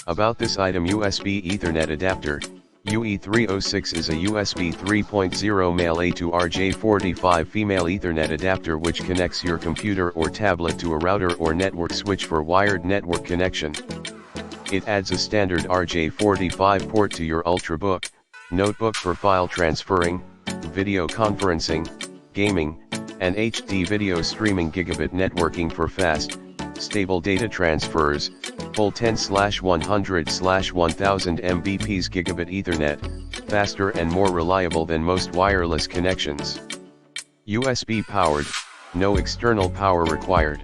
About this item: USB Ethernet adapter. UE306 is a USB 3.0 male A to RJ45 female Ethernet adapter which connects your computer or tablet to a router or network switch for wired network connection. It adds a standard RJ45 port to your Ultrabook, notebook for file transferring, video conferencing, gaming, and HD video streaming. Gigabit networking for fast, stable data transfers, full 10/100/1000 Mbps. Gigabit Ethernet, faster and more reliable than most wireless connections. USB powered, no external power required.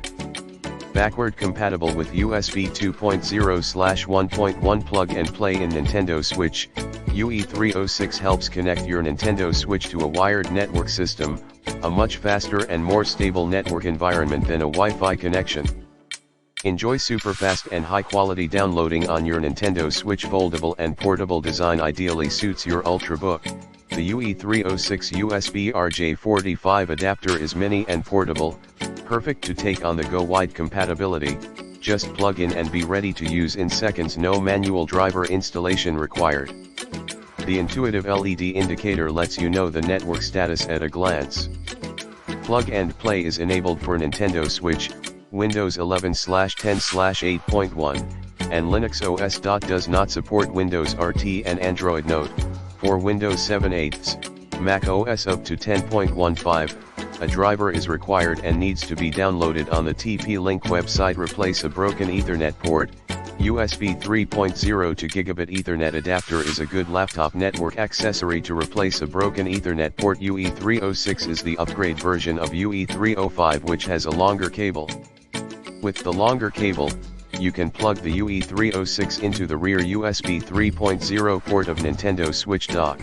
Backward compatible with USB 2.0/1.1 plug and play in Nintendo Switch. UE306 helps connect your Nintendo Switch to a wired network system, a much faster and more stable network environment than a Wi-Fi connection. Enjoy super fast and high quality downloading on your Nintendo Switch. Foldable and portable design ideally suits your Ultrabook. The UE306 USB RJ45 adapter is mini and portable, perfect to take on the go. Wide compatibility, just plug in and be ready to use in seconds. No manual driver installation required. The intuitive LED indicator lets you know the network status at a glance. Plug and play is enabled for Nintendo Switch, Windows 11/10/8.1, and Linux OS. Does not support Windows RT and Android Note. For Windows 7/8, Mac OS up to 10.15, a driver is required and needs to be downloaded on the TP-Link website. Replace a broken Ethernet port. USB 3.0 to Gigabit Ethernet adapter is a good laptop network accessory to replace a broken Ethernet port. UE306 is the upgrade version of UE305 which has a longer cable. With the longer cable, you can plug the UE306 into the rear USB 3.0 port of Nintendo Switch dock.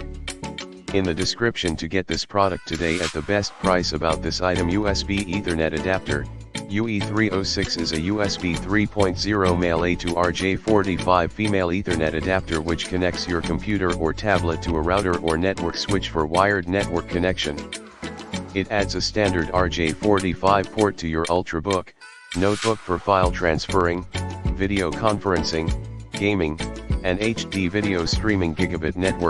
In the description to get this product today at the best price. About this item: USB Ethernet adapter. UE306 is a USB 3.0 male A to RJ45 female Ethernet adapter which connects your computer or tablet to a router or network switch for wired network connection. It adds a standard RJ45 port to your Ultrabook, notebook for file transferring, video conferencing, gaming, and HD video streaming. Gigabit network